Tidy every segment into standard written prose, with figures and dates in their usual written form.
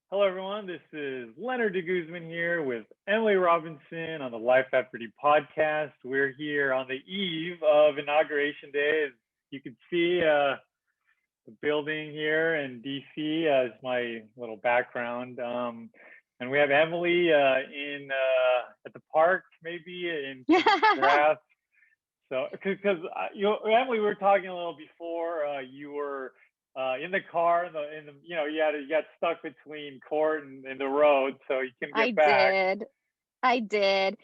Hello, everyone. This is Lenard Guzman here with Emily Robinson on the Life After D podcast. We're here on the eve of Inauguration Day. As you can see, the building here in DC as my little background. And we have Emily in at the park, maybe in some grass. So, because Emily, we were talking a little before. You were in the car, you got stuck between court and the road, so you couldn't I get back. did. I did.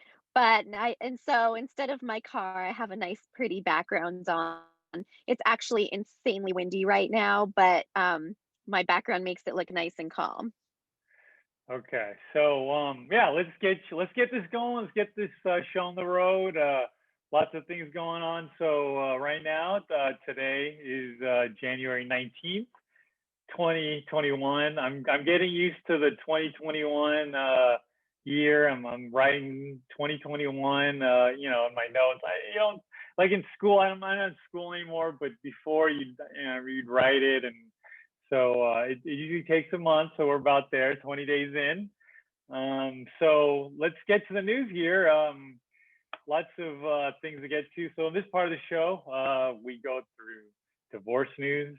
So instead of my car, I have a nice pretty background on. It's actually insanely windy right now, but my background makes it look nice and calm. Okay, so yeah, let's get this going. Let's get this show on the road. Lots of things going on. So right now, today is January 19th, 2021. I'm getting used to the 2021 year. I'm writing 2021. In my notes. I don't like in school. I'm not in school anymore, but before you'd write it, and so it usually takes a month. So we're about there, 20 days in. So let's get to the news here. Lots of things to get to. So in this part of the show, we go through divorce news.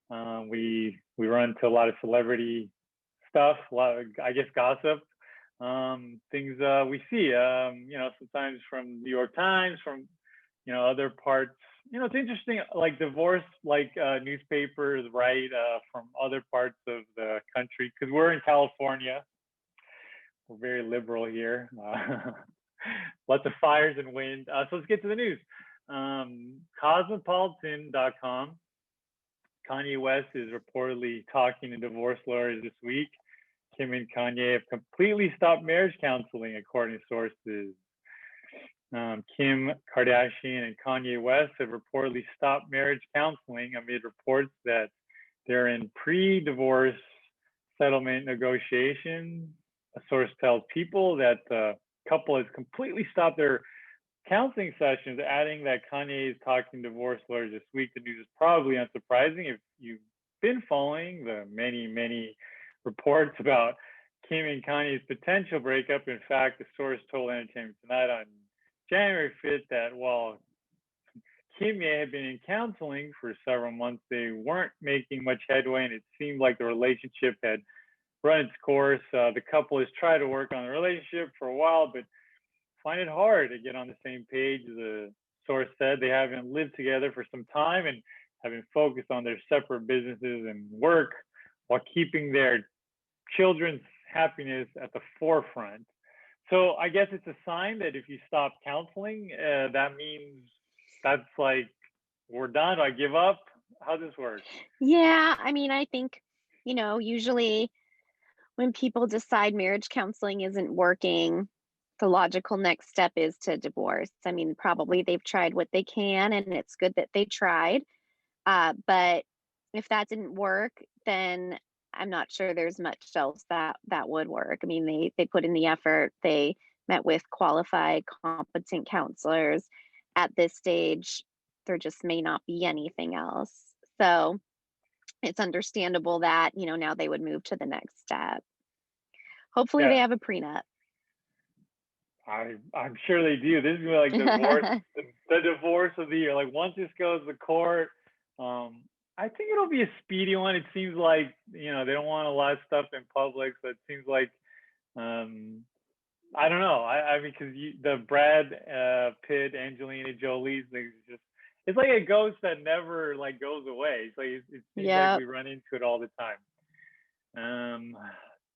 We run into a lot of celebrity stuff, a lot of, I guess, gossip, things we see, sometimes from New York Times, from, other parts. It's interesting, like divorce, like newspapers write from other parts of the country, because we're in California. We're very liberal here. Lots of fires and wind. So let's get to the news. Cosmopolitan.com. Kanye West is reportedly talking to divorce lawyers this week. Kim and Kanye have completely stopped marriage counseling, according to sources. Kim Kardashian and Kanye West have reportedly stopped marriage counseling amid reports that they're in pre-divorce settlement negotiations. A source tells People that the couple has completely stopped their counseling sessions, adding that Kanye is talking to divorce lawyers this week. The news is probably unsurprising if you've been following the many reports about Kim and Kanye's potential breakup. In fact, the source told Entertainment Tonight on January 5th that while Kim may have been in counseling for several months, they weren't making much headway, and it seemed like the relationship had run its course. The couple has tried to work on the relationship for a while, but find it hard to get on the same page. The source said they haven't lived together for some time and have been focused on their separate businesses and work while keeping their children's happiness at the forefront. So I guess it's a sign that if you stop counseling, that means that's like, we're done. Do I give up? How does this work? Yeah, I mean, I think, usually when people decide marriage counseling isn't working, the logical next step is to divorce. I mean, probably they've tried what they can, and it's good that they tried. But if that didn't work, then I'm not sure there's much else that would work. I mean, they put in the effort. They met with qualified, competent counselors. At this stage, there just may not be anything else. So it's understandable that, now they would move to the next step. Hopefully they Yeah, have a prenup. I'm sure they do. This is like divorce, the divorce of the year. Like once this goes to court, I think it'll be a speedy one. It seems like they don't want a lot of stuff in public, so it seems like I don't know. I because the Brad Pitt, Angelina Jolie's thing is just, it's like a ghost that never like goes away. It's like it seems like Yep. we run into it all the time.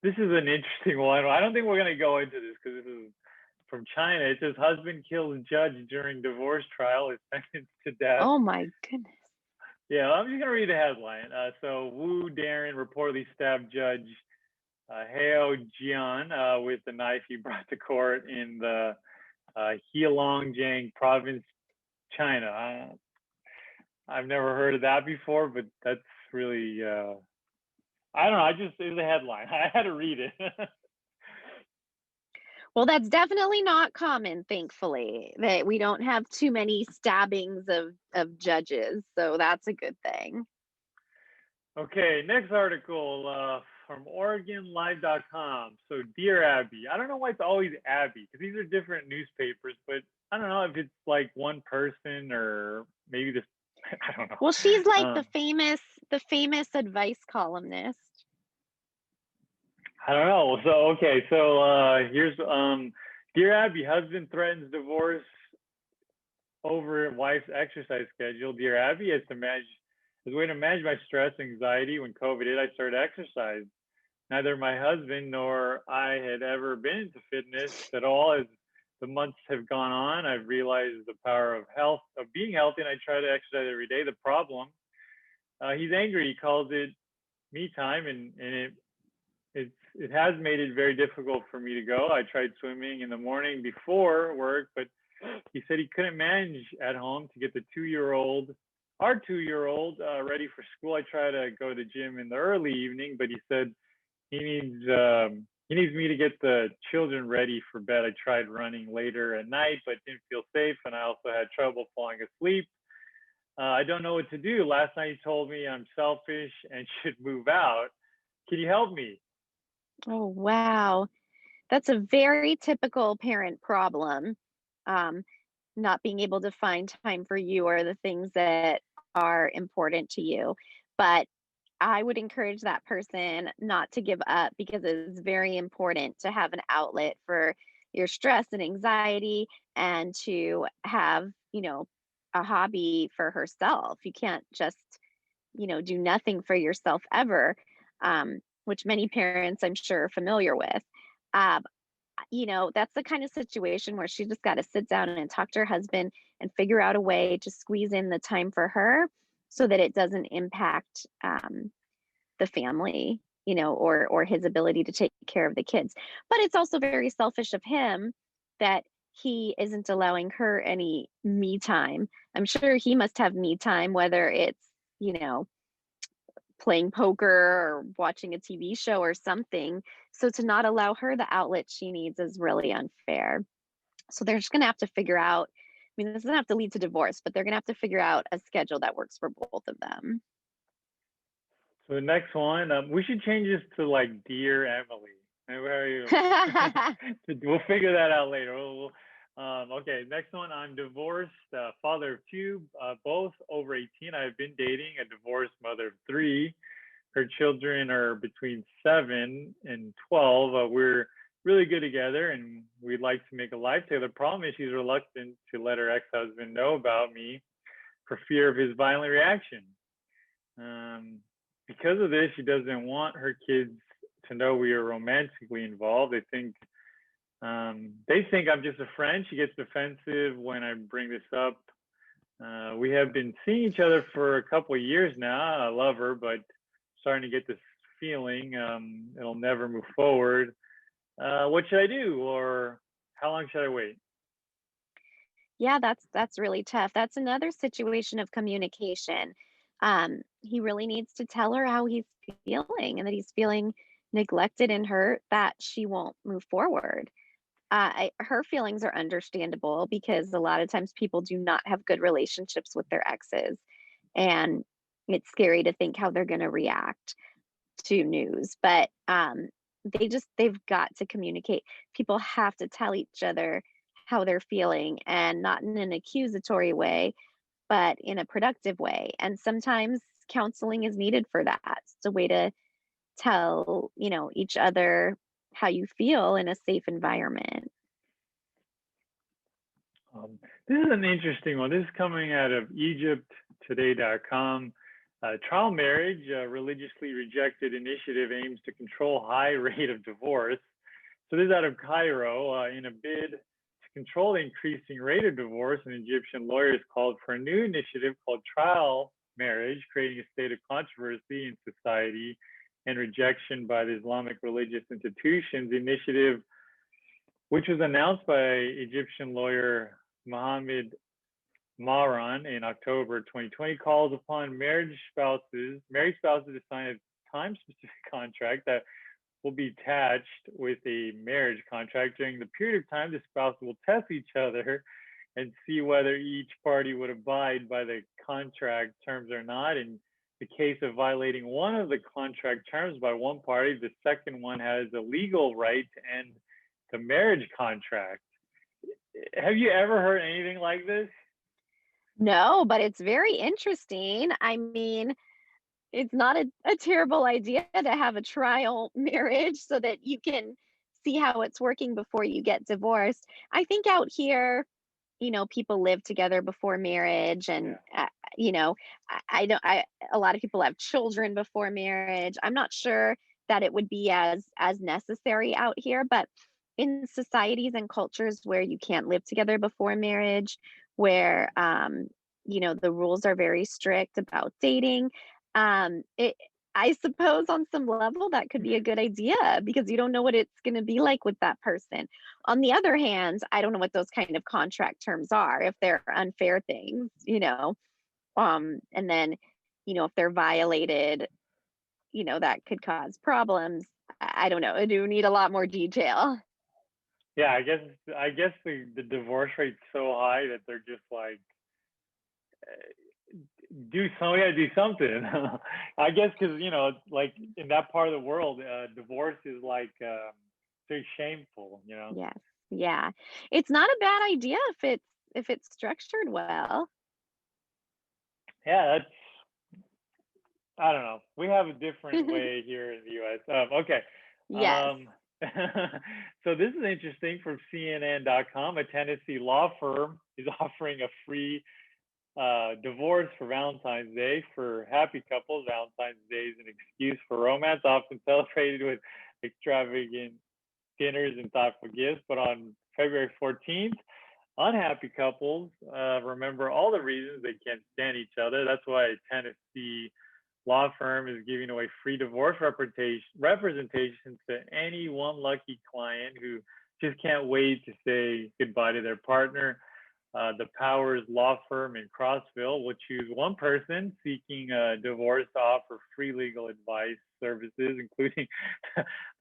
This is an interesting one. I don't think we're gonna go into this because this is from China. It says husband kills judge during divorce trial is sentenced to death. Oh my goodness. Yeah, I'm just gonna read the headline. So Wu Darren reportedly stabbed Judge Heo Jian with the knife he brought to court in the Heilongjiang province, China. I've never heard of that before, but that's really I don't know. It's a headline. I had to read it. Well, that's definitely not common, thankfully. That we don't have too many stabbings of judges, so that's a good thing. Okay, next article. from OregonLive.com. So, dear Abby, I don't know why it's always Abby because these are different newspapers, but I don't know if it's like one person or maybe this. I don't know. Well, she's like Um, the famous advice columnist. I don't know. So okay, so here's dear Abby, husband threatens divorce over wife's exercise schedule. Dear Abby, as a way to manage my stress and anxiety when COVID hit, I started exercise. Neither my husband nor I had ever been into fitness at all. As the months have gone on, I've realized the power of being healthy, and I try to exercise every day. The problem, he's angry. He calls it me time, and it has made it very difficult for me to go. I tried swimming in the morning before work, but he said he couldn't manage at home to get our 2-year-old, ready for school. I try to go to the gym in the early evening, but he said he needs me to get the children ready for bed. I tried running later at night, but didn't feel safe, and I also had trouble falling asleep. I don't know what to do. Last night he told me I'm selfish and should move out. Can you help me? Oh, wow. That's a very typical parent problem. Um, Not being able to find time for you or the things that are important to you. But I would encourage that person not to give up because it's very important to have an outlet for your stress and anxiety and to have, a hobby for herself. You can't just, do nothing for yourself ever, which many parents I'm sure are familiar with. Um, that's the kind of situation where she just got to sit down and talk to her husband and figure out a way to squeeze in the time for her so that it doesn't impact the family, or his ability to take care of the kids. But it's also very selfish of him that he isn't allowing her any me time. I'm sure he must have me time, whether it's, you know, playing poker or watching a TV show or something. So to not allow her the outlet she needs is really unfair. So they're just going to have to figure out. I mean, this doesn't have to lead to divorce, but they're going to have to figure out a schedule that works for both of them. So the next one, we should change this to like Dear Emily. Where are you? We'll figure that out later. Okay, next one. I'm divorced, father of two, both over 18. I've been dating a divorced mother of three. Her children are between 7 and 12. We're really good together, and we'd like to make a life together. The problem is she's reluctant to let her ex-husband know about me for fear of his violent reaction. Because of this, she doesn't want her kids to know we are romantically involved. They think I'm just a friend. She gets defensive when I bring this up. We have been seeing each other for a couple of years now. I love her, but starting to get this feeling it'll never move forward. What should I do, or how long should I wait? Yeah, that's really tough. That's another situation of communication. He really needs to tell her how he's feeling and that he's feeling neglected and hurt, that she won't move forward. Her feelings are understandable because a lot of times people do not have good relationships with their exes, and it's scary to think how they're going to react to news. But they've got to communicate. People have to tell each other how they're feeling, and not in an accusatory way, but in a productive way. And sometimes counseling is needed for that. It's a way to tell, each other how you feel in a safe environment. This is an interesting one. This is coming out of EgyptToday.com. Trial marriage, religiously rejected initiative aims to control high rate of divorce. So this is out of Cairo. In a bid to control the increasing rate of divorce, an Egyptian lawyer has called for a new initiative called trial marriage, creating a state of controversy in society and rejection by the Islamic religious institutions. The initiative, which was announced by Egyptian lawyer Mohammed Maran in October 2020, calls upon married spouses to sign a time-specific contract that will be attached with a marriage contract. During the period of time, the spouses will test each other and see whether each party would abide by the contract terms or not. And the case of violating one of the contract terms by one party, the second one has a legal right to end the marriage contract. Have you ever heard anything like this? No, but it's very interesting. I mean, it's not a terrible idea to have a trial marriage so that you can see how it's working before you get divorced. I think out here, people live together before marriage, and Yeah. I don't. A lot of people have children before marriage. I'm not sure that it would be as necessary out here, but in societies and cultures where you can't live together before marriage, where the rules are very strict about dating, it I suppose on some level that could be a good idea because you don't know what it's going to be like with that person. On the other hand, I don't know what those kind of contract terms are, if they're unfair things, and then, if they're violated, that could cause problems. I don't know. I do need a lot more detail. Yeah, I guess the divorce rate's so high that they're just like, we gotta do something. I guess because like in that part of the world, divorce is like very shameful. Yes. Yeah. It's not a bad idea if it's structured well. Yeah, that's, I don't know. We have a different way here in the U.S. Okay. Yes. Um, so this is interesting from CNN.com. A Tennessee law firm is offering a free divorce for Valentine's Day for happy couples. Valentine's Day is an excuse for romance, often celebrated with extravagant dinners and thoughtful gifts. But on February 14th, unhappy couples remember all the reasons they can't stand each other. That's why a Tennessee law firm is giving away free divorce representation to any one lucky client who just can't wait to say goodbye to their partner. The Powers law firm in Crossville will choose one person seeking a divorce to offer free legal advice services, including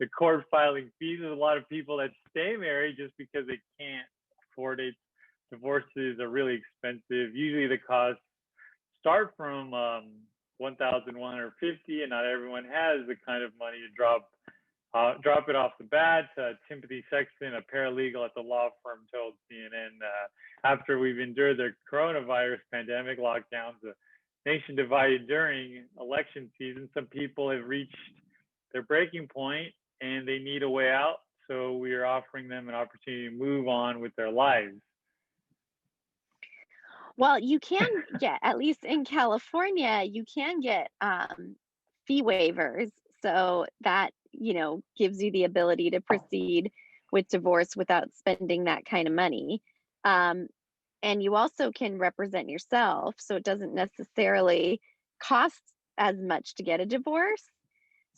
the court filing fees. There's a lot of people that stay married just because they can't afford it. Divorces are really expensive. Usually the costs start from 1,150, and not everyone has the kind of money to drop it off the bat. Timothy Sexton, a paralegal at the law firm, told CNN, after we've endured the coronavirus pandemic lockdowns, the nation divided during election season, some people have reached their breaking point and they need a way out. So we are offering them an opportunity to move on with their lives. Well, you can get, at least in California, you can get fee waivers. So that, gives you the ability to proceed with divorce without spending that kind of money. Um, and you also can represent yourself. So it doesn't necessarily cost as much to get a divorce.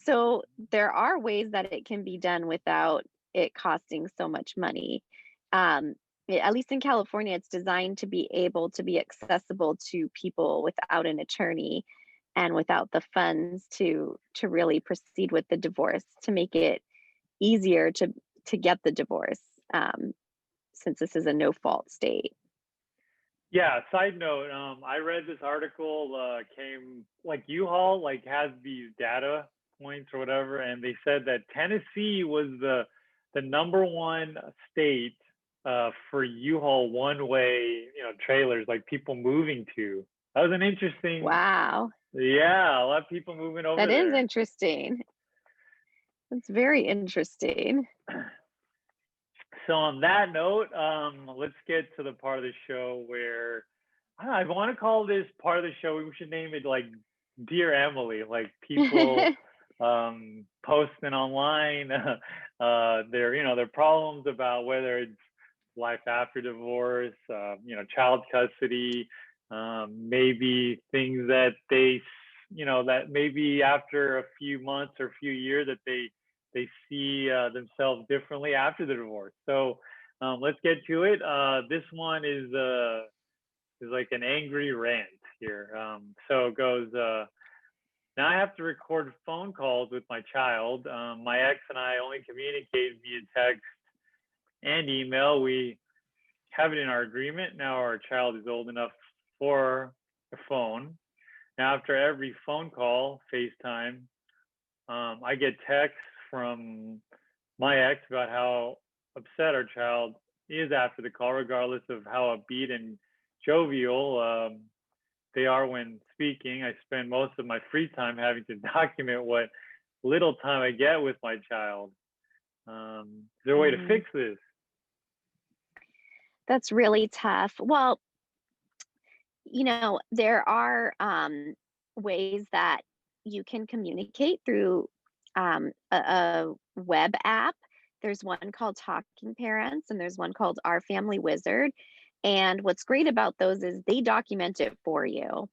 So there are ways that it can be done without it costing so much money. Um, at least in California, it's designed to be able to be accessible to people without an attorney and without the funds to really proceed with the divorce, to make it easier to get the divorce, since this is a no fault state. Yeah, side note, I read this article, came like U-Haul like has these data points or whatever, and they said that Tennessee was the number one state for U-Haul one-way, trailers, like people moving to. That was an interesting, Wow, yeah, a lot of people moving over that is there. interesting. That's very interesting. So on that note, let's get to the part of the show where I want to call this part of the show. We should name it like Dear Emily, like people posting online their problems about whether it's life after divorce, child custody, maybe things that that maybe after a few months or a few years that they see themselves differently after the divorce. So let's get to it. This one is like an angry rant here. So it goes, now I have to record phone calls with my child. My ex and I only communicate via text and email. We have it in our agreement. Now our child is old enough for a phone. Now, after every phone call, FaceTime, I get texts from my ex about how upset our child is after the call, regardless of how upbeat and jovial they are when speaking. I spend most of my free time having to document what little time I get with my child. Is there a way to Mm, fix this? that's really tough. Well, there are ways that you can communicate through a web app. There's one called Talking Parents, and there's one called Our Family Wizard. And what's great about those is they document it for you.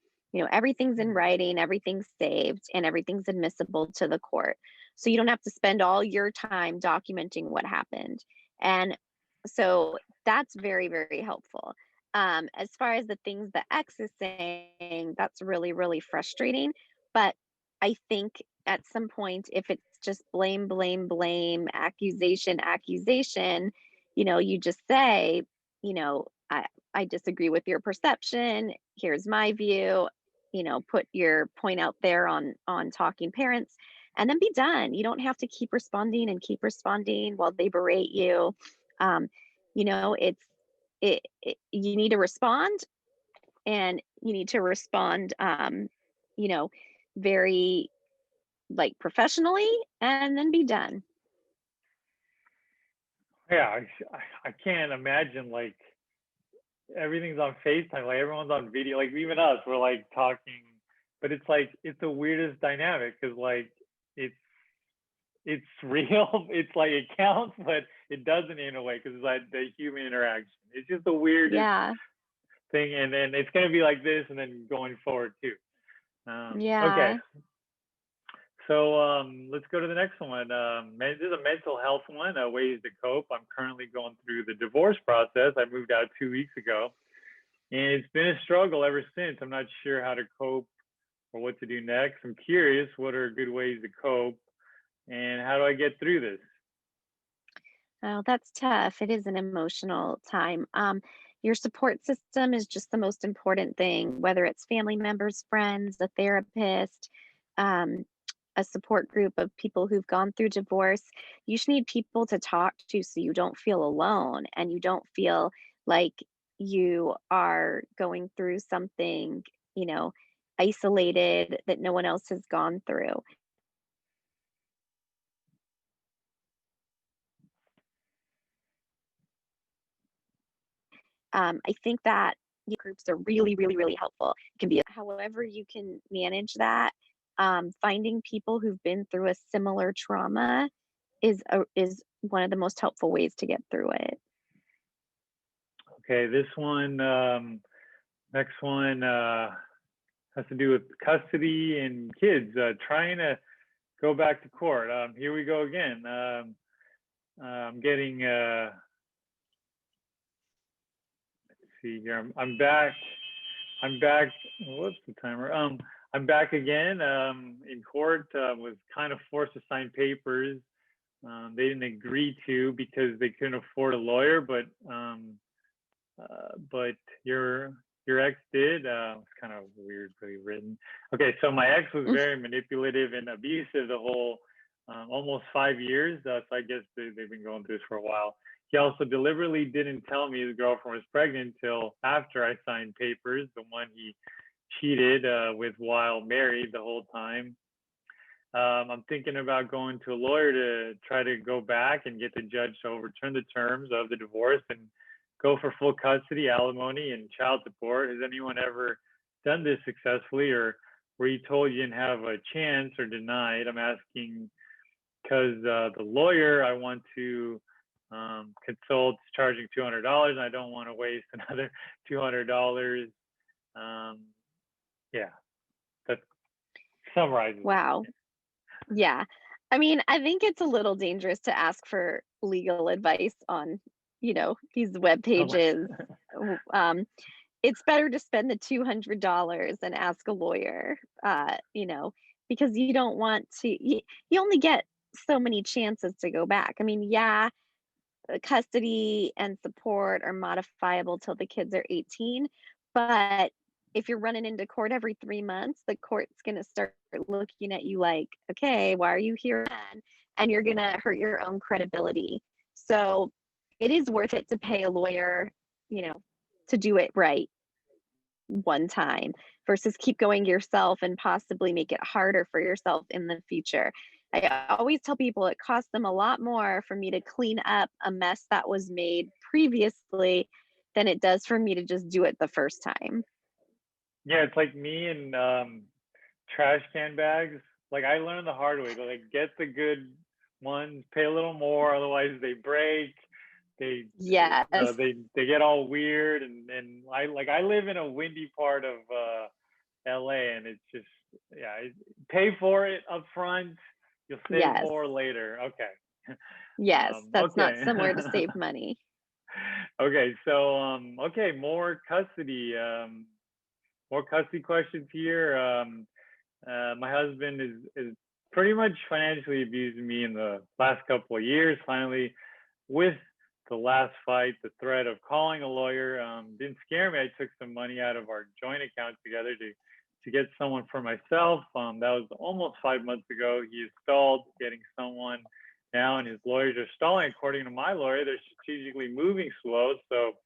Everything's in writing, everything's saved, and everything's admissible to the court. So you don't have to spend all your time documenting what happened. And so that's very, very helpful. As far as the things that X is saying, that's really, really frustrating. But I think at some point, if it's just blame, blame, blame, accusation, accusation, you just say, you know, I, I disagree with your perception. Here's my view. Put your point out there on Talking Parents, and then be done. You don't have to keep responding and keep responding while they berate you. Um, it's you need to respond, and you need to respond you know very, like, professionally, and then be done. Yeah, I can't imagine like everything's on FaceTime, like everyone's on video, like even us, we're like talking, but it's like it's the weirdest dynamic because like it's it's real, it's like it counts, but it doesn't in a way because it's like the human interaction. It's just the weirdest Yeah, thing, and then it's gonna be like this, and then going forward too. Okay, yeah. so let's go to the next one. This is a mental health one, ways to cope. I'm currently going through the divorce process. I moved out 2 weeks ago, and it's been a struggle ever since. I'm not sure how to cope or what to do next. I'm curious, what are good ways to cope, and how do I get through this? Oh, that's tough. It is an emotional time. Your support system is just the most important thing, whether it's family members, friends, a therapist, um, a support group of people who've gone through divorce. You just need people to talk to so you don't feel alone and you don't feel like you are going through something, you know, isolated that no one else has gone through. I think that groups are really, really, really helpful. It can be however you can manage that. Finding people who've been through a similar trauma is one of the most helpful ways to get through it. Okay, this one, next one has to do with custody and kids trying to go back to court. Here we go again. I'm getting, let's see here. I'm back. I'm back. What's the timer? I'm back again in court. Was kind of forced to sign papers. They didn't agree to because they couldn't afford a lawyer, but your ex did. It's kind of weirdly written. Okay, so my ex was very manipulative and abusive the whole almost 5 years. So I guess they've been going through this for a while. He also deliberately didn't tell me his girlfriend was pregnant until after I signed papers, the one he cheated with while married the whole time. I'm thinking about going to a lawyer to try to go back and get the judge to overturn the terms of the divorce and go for full custody, alimony, and child support. Has anyone ever done this successfully, or were you told you didn't have a chance or denied? I'm asking because the lawyer I want to consult is charging $200, and I don't want to waste another $200. Um, yeah, that summarizes it. Wow. Yeah. I mean, I think it's a little dangerous to ask for legal advice on, these web Oh my, pages. It's better to spend the $200 and ask a lawyer, because you don't want to, you only get so many chances to go back. I mean, yeah, custody and support are modifiable till the kids are 18, but if you're running into court every 3 months, the court's going to start looking at you like, okay, why are you here then? And you're going to hurt your own credibility. So it is worth it to pay a lawyer, you know, to do it right one time versus keep going yourself and possibly make it harder for yourself in the future. I always tell people it costs them a lot more for me to clean up a mess that was made previously than it does for me to just do it the first time. Yeah, it's like me and trash can bags. Like I learned the hard way to like get the good ones, pay a little more, otherwise they break. They Yes. they get all weird, and I live in a windy part of LA, and it's just yeah, pay for it up front. You'll save Yes. more later. Okay. Yes. That's not Okay. somewhere to save money. Okay, so okay, more custody questions here. My husband is pretty much financially abusing me in the last couple of years. Finally, with the last fight, the threat of calling a lawyer didn't scare me. I took some money out of our joint account together to get someone for myself. That was almost 5 months ago. He is stalled getting someone now, and his lawyers are stalling. According to my lawyer, they're strategically moving slow. So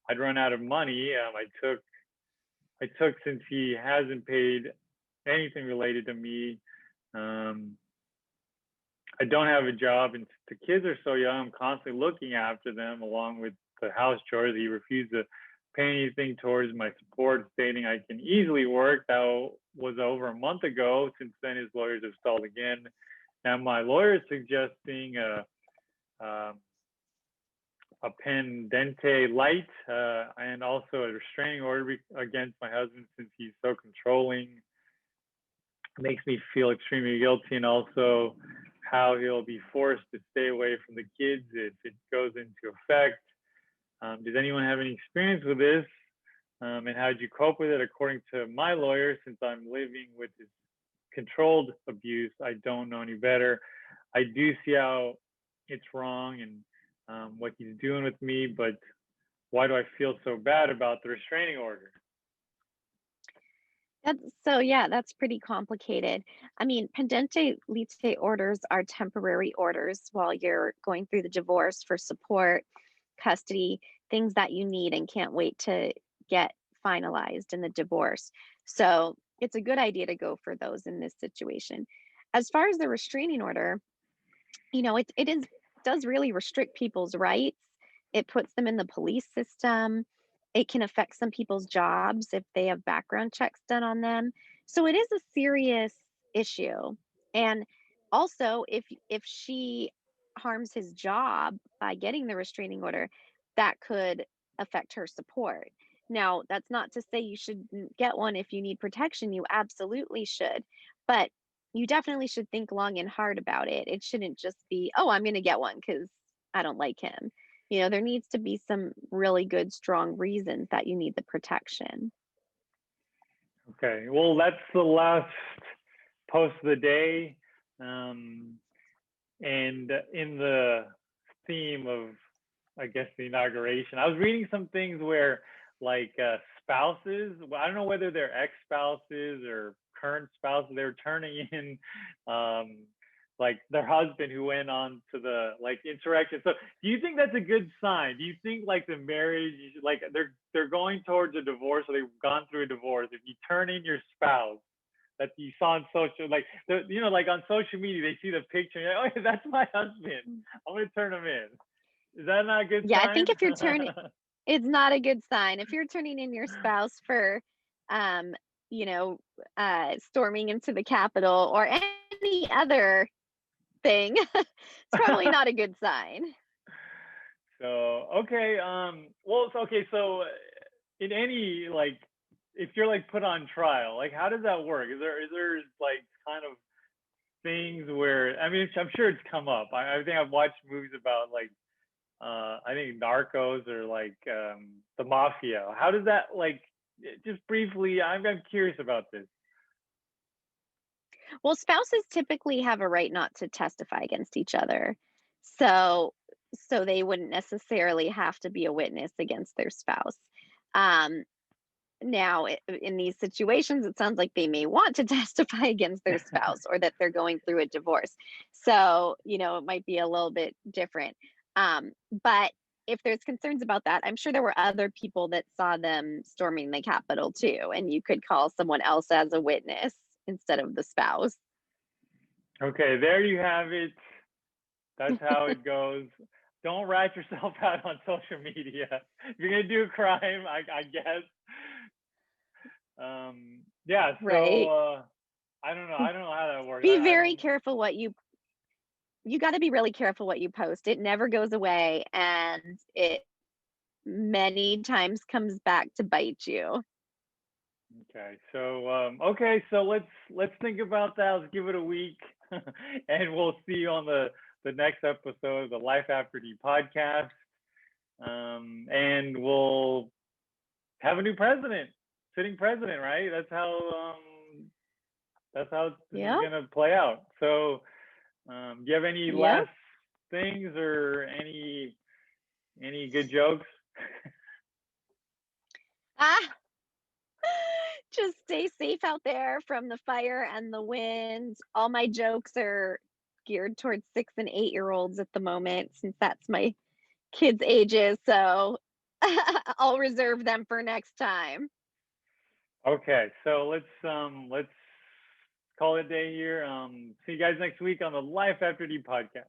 I'd run out of money. I took since he hasn't paid anything related to me. I don't have a job, and the kids are so young. I'm constantly looking after them along with the house chores. He refused to pay anything towards my support, stating I can easily work. That was over a month ago. Since then, his lawyers have stalled again. Now, my lawyer is suggesting a pendente light and also a restraining order against my husband since he's so controlling. It makes me feel extremely guilty, and also how he'll be forced to stay away from the kids if it goes into effect. Does anyone have any experience with this? And how did you cope with it? According to my lawyer, since I'm living with his controlled abuse, I don't know any better. I do see how it's wrong and what he's doing with me, but why do I feel so bad about the restraining order? That's pretty complicated. I mean, pendente lite orders are temporary orders while you're going through the divorce for support, custody, things that you need and can't wait to get finalized in the divorce. So it's a good idea to go for those in this situation. As far as the restraining order, it does really restrict people's rights. It puts them in the police system. It can affect some people's jobs if they have background checks done on them. So it is a serious issue. And also if she harms his job by getting the restraining order, that could affect her support. Now, that's not to say you shouldn't get one if you need protection. You absolutely should. But you definitely should think long and hard about it. It shouldn't just be, "Oh, I'm gonna get one because I don't like him." There needs to be some really good, strong reasons that you need the protection. Okay, well, that's the last post of the day. Um, and in the theme of, I guess, the inauguration, I was reading some things where, like, spouses, well, I don't know whether they're ex-spouses or current spouses, they're turning in like their husband who went on to the like insurrection. So do you think that's a good sign? Do you think like the marriage, like they're going towards a divorce, or they've gone through a divorce, if you turn in your spouse that you saw on social, like like on social media, they see the picture, and like, oh, that's my husband, I'm gonna turn him in. Is that not a good Yeah, I sign? think if you're turning it's not a good sign. If you're turning in your spouse for, um, you know, storming into the Capitol or any other thing, it's probably not a good sign. So okay, well, so, okay, so in any like, if you're like put on trial, like how does that work? Is there like kind of things where, I mean, I'm sure it's come up. I think I've watched movies about like I think Narcos or like the mafia. How does that like, just briefly? I'm curious about this. Well, spouses typically have a right not to testify against each other. So they wouldn't necessarily have to be a witness against their spouse. Um, Now, in these situations, it sounds like they may want to testify against their spouse or that they're going through a divorce. So, it might be a little bit different. But if there's concerns about that, I'm sure there were other people that saw them storming the Capitol too, and you could call someone else as a witness instead of the spouse. Okay, there you have it. That's how it goes. Don't rat yourself out on social media. If you're gonna do a crime, I guess. Yeah. Right. So I don't know. I don't know how that works. Be I very don't. careful what you got to be really careful what you post. It never goes away, and it many times comes back to bite you. Okay. So so let's think about that. Let's give it a week, and we'll see you on the next episode of the Life After D podcast. And we'll have a new president, sitting president, right? That's how this is Yeah. gonna play out. So, do you have any Yeah. last things or any good jokes? Ah, just stay safe out there from the fire and the wind. All my jokes are geared towards 6 and 8 year olds at the moment, since that's my kids' ages. So I'll reserve them for next time. Okay, so let's call it a day here. See you guys next week on the Life After D podcast.